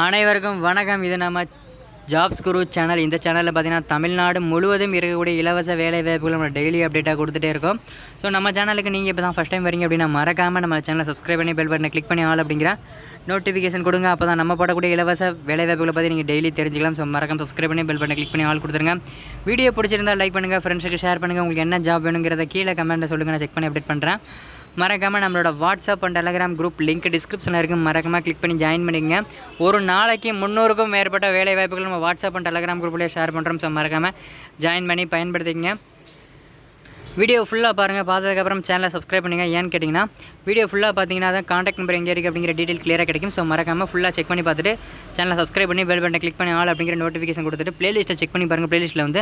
அனைவருக்கும் வணக்கம். இது நம்ம ஜாப்ஸ் குரு சேனல். இந்த சேனலில் பார்த்தீங்கன்னா தமிழ்நாடு முழுவதும் இருக்கக்கூடிய இலவச வேலை வாய்ப்புகள் நம்ம டெய்லி அப்டேட்டாக கொடுத்துட்டே இருக்கோம். ஸோ நம்ம சேனலுக்கு நீங்கள் இப்போ தான் ஃபஸ்ட் டைம் வரீங்க அப்படின்னா மறக்காமல் நம்ம சேனலை சப்ஸ்கிரைப் பண்ணி பெல் பட்டனை கிளிக் பண்ணி ஆல் அப்படிங்கிற நோட்டிஃபிகேஷன் கொடுங்க. அப்போ தான் நம்ம போடக்கூடிய இலவச வேலை வாய்ப்புகளை பற்றி நீங்கள் டெய்லி தெரிஞ்சிக்கலாம். ஸோ மறக்காம சப்ஸ்கிரைப் பண்ணி பெல் பட்டனை கிளிக் பண்ணி ஆல் கொடுத்துருங்க. வீடியோ பிடிச்சிருந்தால் லைக் பண்ணுங்கள், ஃப்ரெண்ட்ஸுக்கு ஷேர் பண்ணுங்கள். உங்களுக்கு என்ன ஜாப் வேணுங்கிறத கீழே கமெண்ட்டில் சொல்லுங்கள், நான் செக் பண்ணி அப்டேட் பண்ணுறேன். மறக்காமல் நம்மளோட WhatsApp and Telegram group link டிஸ்கிரிப்ஷனில் இருக்குது. மறக்காமல் கிளிக் பண்ணி ஜாயின் பண்ணிக்கங்க. ஒரு நாளைக்கு 300க்கும் மேற்பட்ட வேலை வாய்ப்புகள் நம்ம வாட்ஸ்அப் அண்ட் டெலகிராம் குரூப்லேயே ஷேர் பண்ணுறோம். ஸோ மறக்காமல் ஜாயின் பண்ணி பயன்படுத்திக்கங்க. வீடியோ ஃபுல்லாக பாருங்கள். பார்த்ததுக்கப்புறம் சேனலை சப்ஸ்கிரைப் பண்ணுங்கள். ஏன்னு கேட்டிங்கன்னா வீடியோ ஃபுல்லாக பார்த்தீங்கன்னா தான் காண்டாக்ட் நம்பர் எங்கே இருக்குது அப்படிங்கிற டீட்டெயில் கிளியராக கிடைக்கும். ஸோ மறக்காமல் ஃபுல்லாக செக் பண்ணி பார்த்துட்டு சேனலை சப்ஸ்கிரைப் பண்ணி பெல் பட்டனை கிளிக் பண்ணி ஆல் அப்படிங்கிற நோட்டிஃபிகேஷன் கொடுத்துட்டு பிளேலிஸ்ட்டை செக் பண்ணி பாருங்கள். பிளேலிஸ்ட்டில் வந்து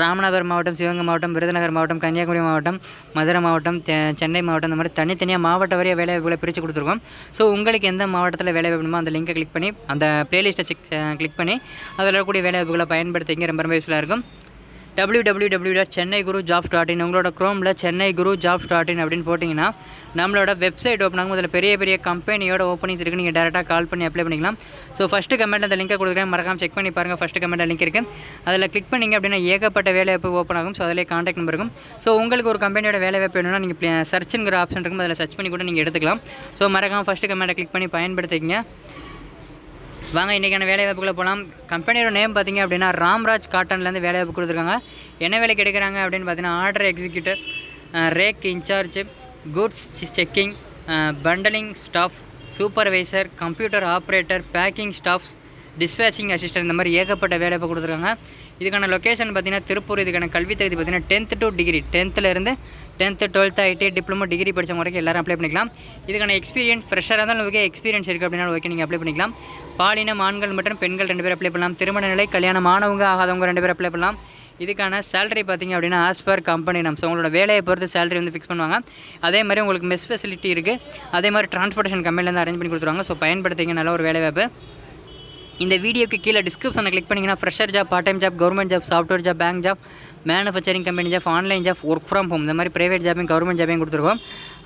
ராமநாதபுரம் மாவட்டம், சிவகங்கை மாவட்டம், விருதுநகர் மாவட்டம், கன்னியாகுமரி மாவட்டம், மதுரை மாவட்டம், சென்னை மாவட்டம், இந்த மாதிரி தனித்தனியாக மாவட்ட வரைய வேலைவாய்ப்புகளை பிரித்து கொடுத்துருக்கோம். ஸோ உங்களுக்கு எந்த மாவட்டத்தில் வேலை வேணுமோ அந்த லிங்கை கிளிக் பண்ணி அந்த பிளேலிஸ்ட்டை கிளிக் பண்ணி அதில் இருக்கக்கூடிய வேலைவாய்ப்புகளை பயன்படுத்திங்க. ரொம்ப யூஸ்ஃபுல்லாக இருக்கும். www.chennaiGuruJobs.in உங்களோட க்ரோமில் chennaiGuruJobs.in அப்படின்னு போட்டிங்கன்னா நம்மளோட வெப்சைட் ஓப்பன் ஆகும். அதில் பெரிய பெரிய கம்பெனியோட ஓப்பனிங்ஸ் இருக்குது. நீங்கள் டேரெக்டாக கால் பண்ணி அப்ளை பண்ணிக்கலாம். ஸோ ஃபஸ்ட்டு கமெண்ட் அந்த லிங்கை கொடுக்குறேன், மறக்காமல் செக் பண்ணி பாருங்கள். ஃபஸ்ட்டு கமெண்ட் லிங்க் இருக்குது, அதில் கிளிக் பண்ணிங்க அப்படின்னா ஏகப்பட்ட வேலைவாய்ப்பு ஓப்பன் ஆகும். ஸோ அதிலே காண்டாக்ட் நம்பர் இருக்கும். ஸோ உங்களுக்கு ஒரு கம்பெனியோட வேலைவாய்ப்பு வேணும்னா நீங்கள் சர்ச்சுங்கிற ஆப்ஷன் இருக்கும், அதில் சர்ச் பண்ணி கூட நீங்கள் எடுத்துக்கலாம். ஸோ மறக்காமல் ஃபஸ்ட்டு கமெண்ட்டை கிளிக் பண்ணி பயன்படுத்திக்கங்க. வாங்க இன்றைக்கான வேலைவாய்ப்புகளை போகலாம். கம்பெனியோட நேம் பார்த்திங்க அப்படின்னா ராம்ராஜ் காட்டன்லேருந்து வேலைவாய்ப்பு கொடுத்துருக்காங்க. என்ன வேலைக்கு எடுக்கிறாங்க அப்படின்னு பார்த்தீங்கன்னா order executor, rake incharge, goods checking, bundling staff, supervisor, computer operator, packing staffs, dispatching assistant, இந்த மாதிரி ஏகப்பட்ட வேலைவாய்ப்பு கொடுத்துருக்காங்க. இதுக்கான லொக்கேஷன் பார்த்திங்கன்னா திருப்பூர். இதுக்கான கல்வி தகுதி பார்த்திங்கன்னா 10th to degree, 10th 12th ID diploma degree படித்தவங்க வரைக்கும் எல்லோரும் அப்ளை பண்ணிக்கலாம். இதுக்கான எக்ஸ்பீரியன்ஸ் ஃப்ரெஷராக இருந்தாலும் ஓகே, எக்ஸ்பீரியன்ஸ் இருக்குது அப்படின்னா ஓகே, நீங்கள் அப்ளை பண்ணிக்கலாம். பாலினம் ஆண்கள் மற்றும் பெண்கள் 2 பேர் அப்ளை பண்ணலாம். திருமண நிலை, கல்யாணம் ஆனவங்க ஆகாதவங்க 2 பேர் அப்ளை பண்ணலாம். இதுக்கான சேலரி பார்த்திங்க அப்படின்னா ஆஸ் பர் கம்பெனி நம்ம உங்களோட வேலையை பொறுத்து சேலரி வந்து ஃபிக்ஸ் பண்ணுவாங்க. அதே மாதிரி உங்களுக்கு மெஸ் ஃபெசிலிட்டி இருக்குது. அதே மாதிரி டிரான்ஸ்போர்ட்டேஷன் கம்பெனிலேருந்து அரேஞ்ச் பண்ணி கொடுத்துருவாங்க. ஸோ பயன்படுத்திங்க, நல்ல ஒரு வேலைவாய்ப்பு. இந்த வீடியோக்கு கீழே டிஸ்கிரிப்ஷனை கிளிக் பண்ணிங்கன்னா fresher job, part time job, government job, software job, bank job, manufacturing company job, online job, work from home, இந்த மாதிரி ப்ரைவேட் ஜாப்பையும் கவர்மெண்ட் ஜாப்பையும் கொடுத்துருக்கோம்.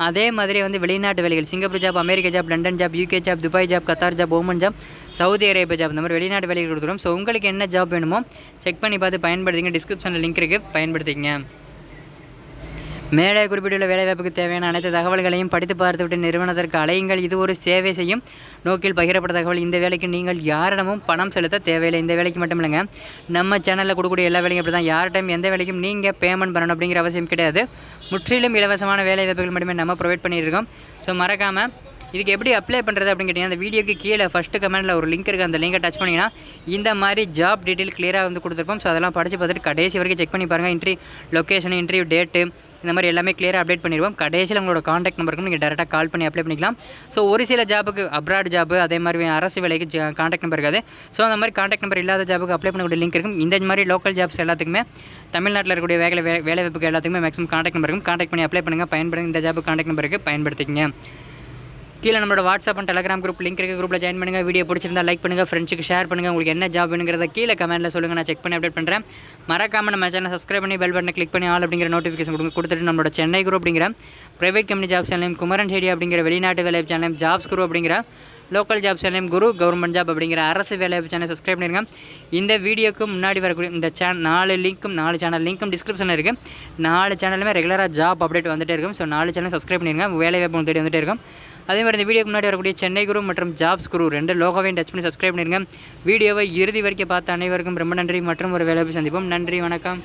அதே மாதிரி வந்து வெளிநாட்டு வேலைகள், Singapore job, America job, London job, UK job, Dubai job, Qatar job, Oman job, Saudi Arabia job, இந்த மாதிரி வெளிநாட்டு வேலைகள் கொடுத்துருவோம். ஸோ உங்களுக்கு என்ன ஜாப் வேணுமோ செக் பண்ணி பார்த்து பயன்படுத்திங்க. டிஸ்கிரிப்ஷனில் லிங்க் இருக்குது, பயன்படுத்திங்க. மேலே குறிப்பிட்டுள்ள வேலைவாய்ப்புக்கு தேவையான அனைத்து தகவல்களையும் படித்து பார்த்துவிட்டு நிறுவனத்திற்கு அலையுங்கள். இது ஒரு சேவை செய்யும் நோக்கில் பகிரப்பட்ட தகவல். இந்த வேலைக்கு நீங்கள் யாரிடமும் பணம் செலுத்த தேவையில்லை. இந்த வேலைக்கு மட்டும் இல்லைங்க, நம்ம சேனலில் கொடுக்கக்கூடிய எல்லா வேலைக்கும் அப்படி தான். யார்கிட்டையும் எந்த வேலைக்கும் நீங்கள் பேமெண்ட் பண்ணணும் அப்படிங்கிற அவசியம் கிடையாது. முற்றிலும் இலவசமான வேலைவாய்ப்புகள் மட்டுமே நம்ம ப்ரொவைட் பண்ணியிருக்கோம். ஸோ மறக்காமல் இதுக்கு எப்படி அப்ளை பண்ணுறது அப்படின்னு கேட்டிங்கன்னா அந்த வீடியோக்கு கீழே ஃபஸ்ட்டு கமெண்ட்டில் ஒரு லிங்க் இருக்குது. அந்த லிங்கை டச் பண்ணிங்கன்னா இந்த மாதிரி ஜாப் டீட்டெயில் கிளியராக வந்து கொடுத்துருப்போம். ஸோ அதெல்லாம் படித்து பார்த்துட்டு கடைசி வரைக்கும் செக் பண்ணி பாருங்கள். இன்டர்வியூ லொக்கேஷன், இன்டர்வியூ டேட்டு, இந்த மாதிரி எல்லாமே கிளியராக அப்டேட் பண்ணிடுவோம். கடைசியில் உங்களோட காண்டாக்ட் நம்பருக்கும் நீங்கள் டேரெக்டாக கால் பண்ணி அப்ளை பண்ணிக்கலாம். ஸோ ஒரு சில ஜாபுக்கு அப்ராட் ஜாப், அதே மாதிரி அரசு வேலைக்கு காண்டாக்ட் நம்பர் இருக்காது. ஸோ அந்த மாதிரி காண்டாக்ட் நம்பர் இல்லாத ஜாபுக்கு அப்ளை பண்ணக்கூடிய லிங்க் இருக்கும். இந்த மாதிரி லோக்கல் ஜாப்ஸ் எல்லாத்துக்குமே தமிழ்நாட்டில் இருக்கக்கூடிய வேலைவாய்ப்புக்கு எல்லாத்துக்குமே மேக்ஸிமம் காண்டாக்ட் நம்பர் இருக்கும். காண்டாக்ட் பண்ணி அப்ளை பண்ணுங்கள், பயன்படுங்க. இந்த ஜாபுக்கு காண்டாக்ட் நம்பருக்கு பயன்படுத்திக்கங்க. கீழே நம்மளோட WhatsApp and Telegram group link இருக்குது, குரூப்பில் ஜாயின் பண்ணுங்கள். வீடியோ பிடிச்சிருந்தா லைக் பண்ணுங்கள், ஃப்ரெண்ட்ஸுக்கு ஷேர் பண்ணுங்கள். உங்களுக்கு என்ன ஜாப் வேணுங்கிறத கீழே கமெண்ட்டில் சொல்லுங்கள், நான் செக் பண்ணி அப்டேட் பண்ணுறேன். மறக்காமல் நம்ம சேனல் சப்ஸ்கிரைப் பண்ணி பெல் பட்டனை கிளிக் பண்ணி ஆல் அப்படிங்கிற நோட்டிஃபிகேஷன் கொடுத்துட்டு நம்மளோட சென்னை குரூப் அப்படிங்கிற ப்ரைவேட் கம்பெனி ஜாப் சேனலையும், குமரன் ஹேடி அப்படிங்கிற வெளிநாட்டு வேலை சேனலையும், ஜாப்ஸ் குரூப் அப்படிங்கிற லோக்கல் ஜாப் சேனலையும், குரு கவர்மெண்ட் ஜாப் அப்படிங்கிற அரசு வேலை சேனல் சப்ஸ்கிரைப் பண்ணிடுங்க. இந்த வீடியோக்கு முன்னாடி வரக்கூடிய இந்த 4 சேனல் லிங்க்கும் டிஸ்கிரிப்ஷனில் இருக்குது. 4 சேனலுமே ரெகுலராக ஜாப் அப்டேட் வந்துகிட்டே இருக்கும். ஸோ 4 சேனல் சப்ஸ்கிரைப் பண்ணிடுங்க, வேலை வாய்ப்பு தேடி வந்துகிட்டே இருக்கும். அதே மாதிரி இந்த வீடியோக்கு முன்னாடி வரக்கூடிய சென்னை குரு மற்றும் ஜாப்ஸ் குரு 2 லோகோவையும் டச் பண்ணி சப்ஸ்கிரைப் பண்ணிடுங்க. வீடியோவை இறுதி வரைக்கும் பார்த்த அனைவருக்கும் ரொம்ப நன்றி. மற்றும் ஒரு வேலையை சந்திப்போம். நன்றி, வணக்கம்.